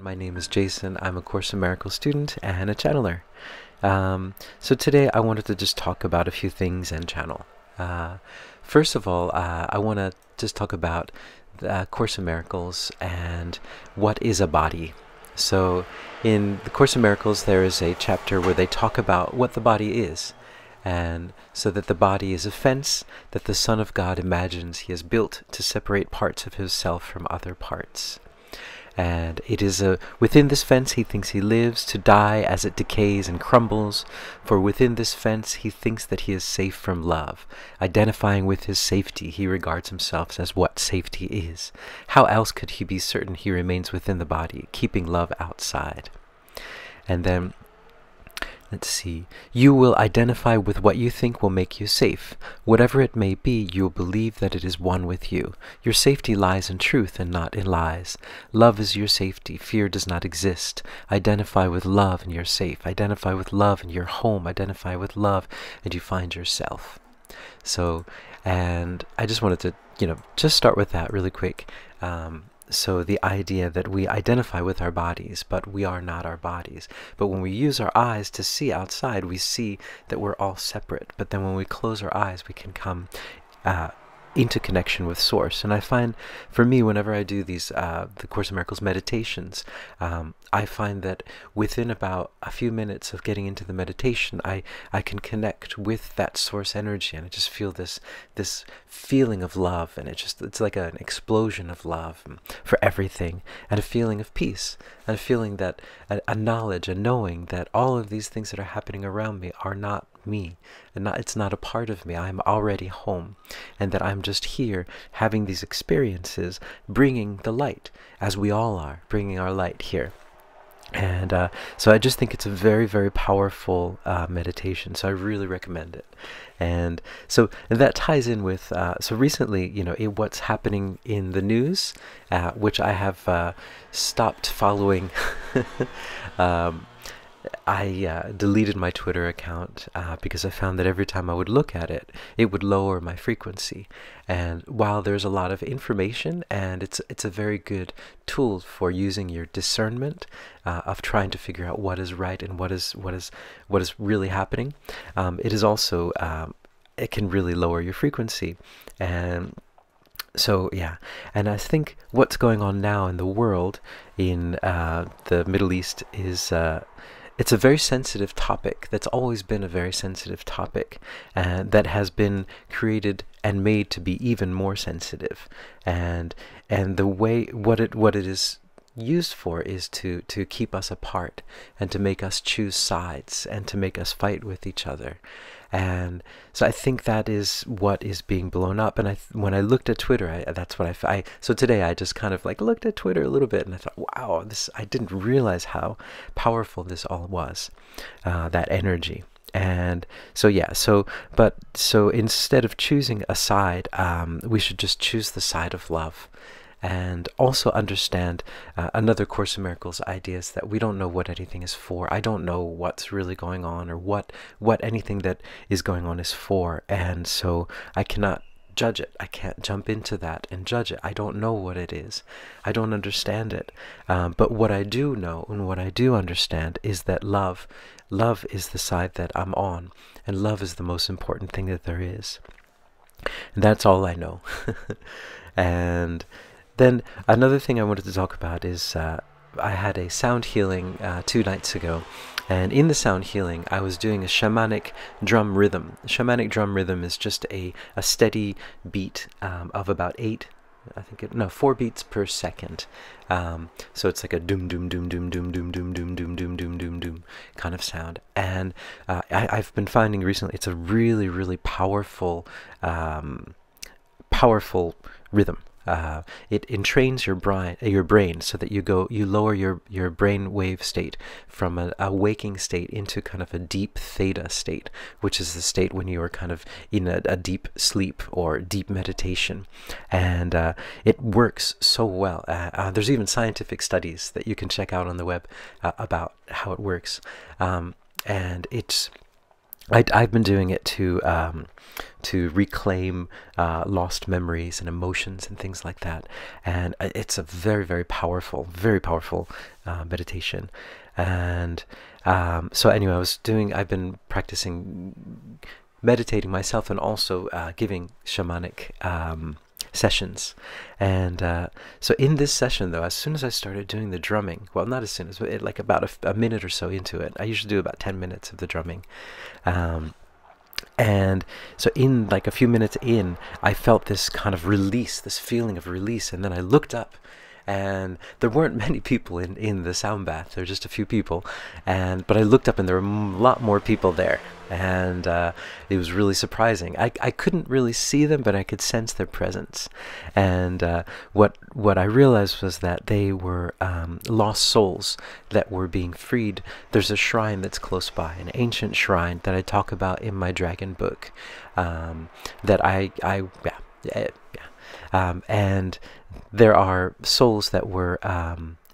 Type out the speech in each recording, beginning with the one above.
My name is Jason. I'm a Course in Miracles student and a channeler. So today I wanted to just talk about a few things and channel. First of all, I want to just talk about the Course in Miracles and what is a body. So in the Course in Miracles there is a chapter where they talk about what the body is. And so that the body is a fence that the Son of God imagines he has built to separate parts of himself from other parts. And it is within this fence he thinks he lives, to die as it decays and crumbles. For within this fence he thinks that he is safe from love. Identifying with his safety, he regards himself as what safety is. How else could he be certain he remains within the body, keeping love outside? And then, let's see. You will identify with what you think will make you safe. Whatever it may be, you will believe that it is one with you. Your safety lies in truth and not in lies. Love is your safety. Fear does not exist. Identify with love and you're safe. Identify with love and you're home. Identify with love and you find yourself. So, and I just wanted to, just start with that really quick. So the idea that we identify with our bodies, but we are not our bodies. But when we use our eyes to see outside, we see that we're all separate. But then when we close our eyes, we can come into connection with Source. And I find, for me, whenever I do these, the Course in Miracles meditations, I find that within about a few minutes of getting into the meditation, I can connect with that Source energy, and I just feel this feeling of love, and it's like an explosion of love for everything, and a feeling of peace, and a feeling that a knowledge, a knowing that all of these things that are happening around me are not me, and it's not a part of me. I'm already home, and that I'm just here having these experiences, bringing the light, as we all are, bringing our light here. And so I just think it's a very, very powerful meditation, so I really recommend it. And so that ties in with, so recently, what's happening in the news, which I have stopped following. I deleted my Twitter account because I found that every time I would look at it, it would lower my frequency. And while there's a lot of information, and it's a very good tool for using your discernment of trying to figure out what is right and what is really happening, it is also it can really lower your frequency. And so yeah, and I think what's going on now in the world, in the Middle East, is it's a very sensitive topic. That's always been a very sensitive topic, and that has been created and made to be even more sensitive. And the way what it is used for is to keep us apart, and to make us choose sides, and to make us fight with each other. And so I think that is what is being blown up. And when I looked at Twitter, that's what so today I just kind of looked at Twitter a little bit, and I thought, wow, I didn't realize how powerful this all was, that energy. And so yeah, so instead of choosing a side, we should just choose the side of love. And also understand another Course in Miracles idea is that we don't know what anything is for. I don't know what's really going on, or what anything that is going on is for, and so I cannot judge it. I can't jump into that and judge it. I don't know what it is. I don't understand it. But what I do know and what I do understand is that love is the side that I'm on, and love is the most important thing that there is. And that's all I know. And then another thing I wanted to talk about is I had a sound healing 2 nights ago, and in the sound healing I was doing a shamanic drum rhythm. Shamanic drum rhythm is just a steady beat of about 4 beats per second. So it's like a doom doom doom doom doom doom doom doom doom doom doom doom doom kind of sound. And I've been finding recently it's a really, really powerful rhythm. It entrains your brain so that you lower your brain wave state from a waking state into kind of a deep theta state, which is the state when you are kind of in a deep sleep or deep meditation. And it works so well. There's even scientific studies that you can check out on the web about how it works. And it's I've been doing it to reclaim lost memories and emotions and things like that. And it's a very, very powerful meditation. And so anyway, I've been practicing meditating myself and also giving shamanic sessions. And so in this session, though, as soon as I started doing the drumming, well, not as soon as, but like about a minute or so into it, I usually do about 10 minutes of the drumming. And so in like a few minutes in, I felt this kind of release, this feeling of release. And then I looked up, and there weren't many people in the sound bath. There were just a few people. But I looked up, and there were a lot more people there. And it was really surprising. I couldn't really see them, but I could sense their presence. And what I realized was that they were lost souls that were being freed. There's a shrine that's close by, an ancient shrine that I talk about in my dragon book. And there are souls that were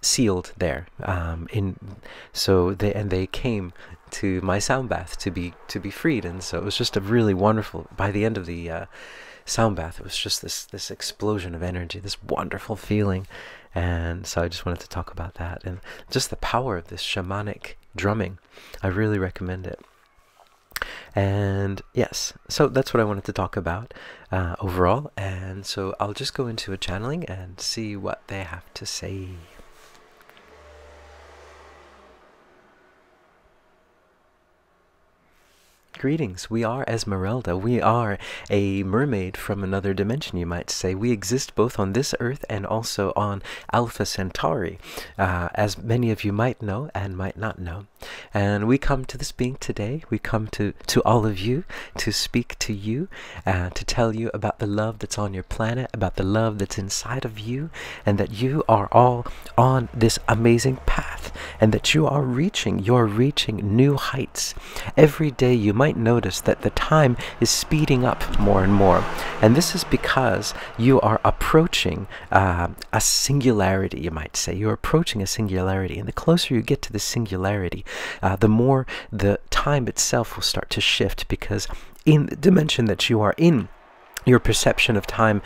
sealed there. They came to my sound bath to be freed, and so it was just a really wonderful. By the end of the sound bath, it was just this explosion of energy, this wonderful feeling. And so I just wanted to talk about that and just the power of this shamanic drumming. I really recommend it. And yes, so that's what I wanted to talk about overall. And so I'll just go into a channeling and see what they have to say. Greetings, we are Esmerelda. We are a mermaid from another dimension, you might say. We exist both on this earth and also on Alpha Centauri, as many of you might know and might not know. And we come to this being today. We come to all of you to speak to you, to tell you about the love that's on your planet, about the love that's inside of you, and that you are all on this amazing path, and that you're reaching new heights. Every day you might notice that the time is speeding up more and more, and this is because you are approaching a singularity, you might say. You're approaching a singularity, and the closer you get to the singularity, the more the time itself will start to shift, because in the dimension that you are in, your perception of time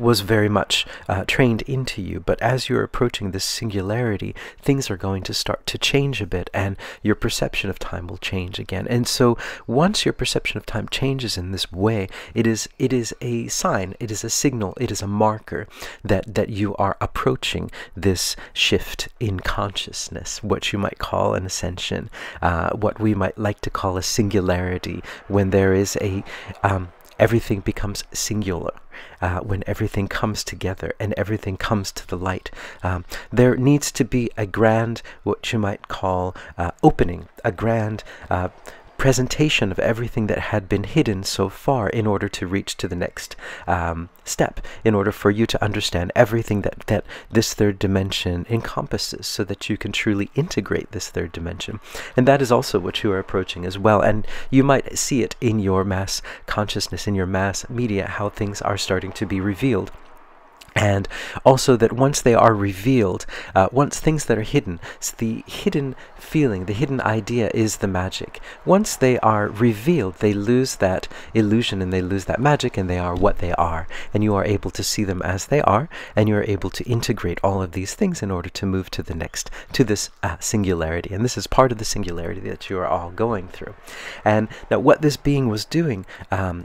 was very much trained into you. But as you're approaching this singularity, things are going to start to change a bit, and your perception of time will change again. And so once your perception of time changes in this way, it is a sign, it is a signal, it is a marker that you are approaching this shift in consciousness, what you might call an ascension, what we might like to call a singularity, when there is a everything becomes singular, when everything comes together and everything comes to the light. There needs to be a grand, what you might call opening, a grand presentation of everything that had been hidden so far, in order to reach to the next step, in order for you to understand everything that this third dimension encompasses, so that you can truly integrate this third dimension. And that is also what you are approaching as well. And you might see it in your mass consciousness, in your mass media, how things are starting to be revealed. And also that once they are revealed, once things that are hidden, the hidden feeling, the hidden idea is the magic. Once they are revealed, they lose that illusion and they lose that magic, and they are what they are. And you are able to see them as they are, and you are able to integrate all of these things in order to move to the next, to this singularity. And this is part of the singularity that you are all going through. And now what this being was doing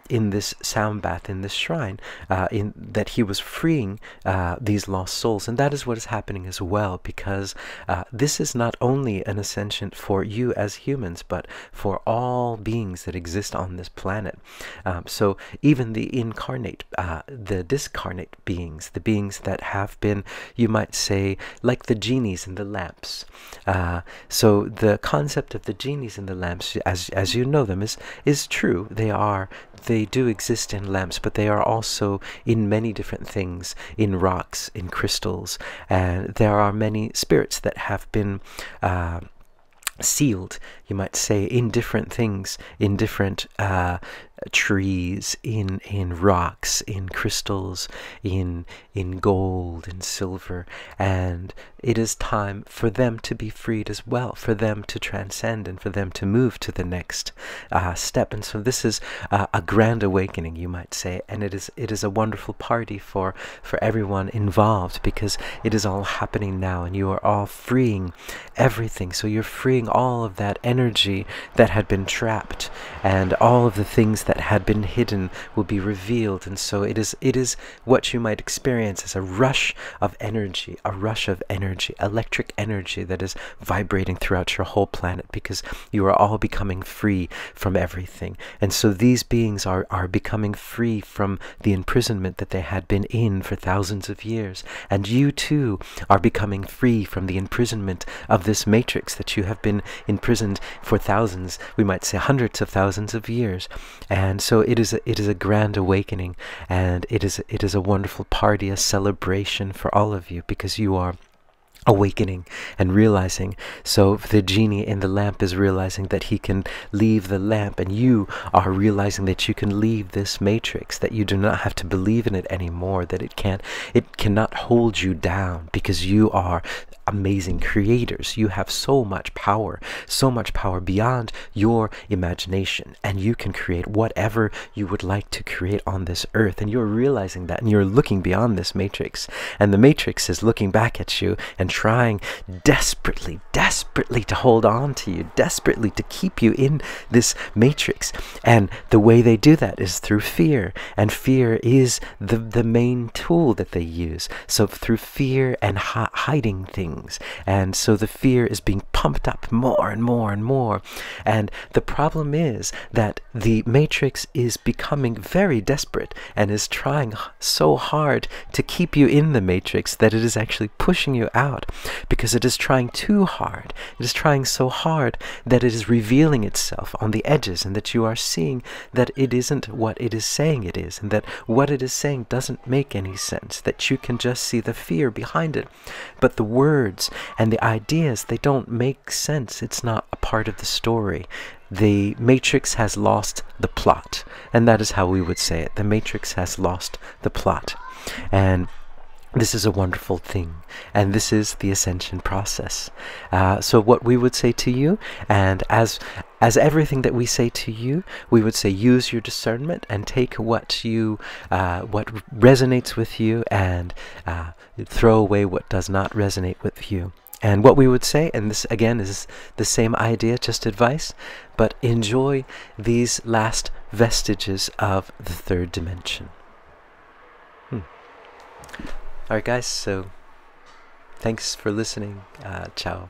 in this sound bath, in this shrine, in that he was freeing these lost souls. And that is what is happening as well, because this is not only an ascension for you as humans, but for all beings that exist on this planet. So even the incarnate, the discarnate beings, the beings that have been, you might say, like the genies in the lamps. So the concept of the genies in the lamps, as you know them, is true. They do exist in lamps, but they are also in many different things, in rocks, in crystals, and there are many spirits that have been sealed, you might say, in different things, in different trees, in rocks, in crystals, in gold and silver, and it is time for them to be freed as well, for them to transcend and for them to move to the next step. And so this is a grand awakening, you might say, and it is a wonderful party for everyone involved, because it is all happening now and you are all freeing everything. So you're freeing all of that energy that had been trapped, and all of the things that had been hidden will be revealed. And so it is what you might experience as a rush of energy, electric energy that is vibrating throughout your whole planet, because you are all becoming free from everything. And so these beings are becoming free from the imprisonment that they had been in for thousands of years. And you too are becoming free from the imprisonment of this matrix that you have been imprisoned for thousands, we might say hundreds of thousands of years. And so it is a grand awakening, and it is a wonderful party, a celebration for all of you, because you are awakening and realizing. So the genie in the lamp is realizing that he can leave the lamp, and you are realizing that you can leave this matrix, that you do not have to believe in it anymore, that it cannot hold you down, because you are amazing creators. You have so much power beyond your imagination, and you can create whatever you would like to create on this earth. And you're realizing that, and you're looking beyond this matrix, and the matrix is looking back at you and trying desperately to hold on to you, desperately to keep you in this matrix. And the way they do that is through fear, and fear is the main tool that they use. So through fear and hiding things, and so the fear is being pumped up more and more and more. And the problem is that the matrix is becoming very desperate and is trying so hard to keep you in the matrix that it is actually pushing you out, because it is trying too hard. It is trying so hard that it is revealing itself on the edges, and that you are seeing that it isn't what it is saying it is, and that what it is saying doesn't make any sense, that you can just see the fear behind it. But the words and the ideas, they don't make sense. It's not a part of the story. The matrix has lost the plot, and that is how we would say it. The matrix has lost the plot. And this is a wonderful thing, and this is the ascension process. So what we would say to you, and as everything that we say to you, we would say use your discernment and take what resonates with you, and throw away what does not resonate with you. And what we would say, and this again is the same idea, just advice, but enjoy these last vestiges of the third dimension. Alright guys, so thanks for listening. Ciao.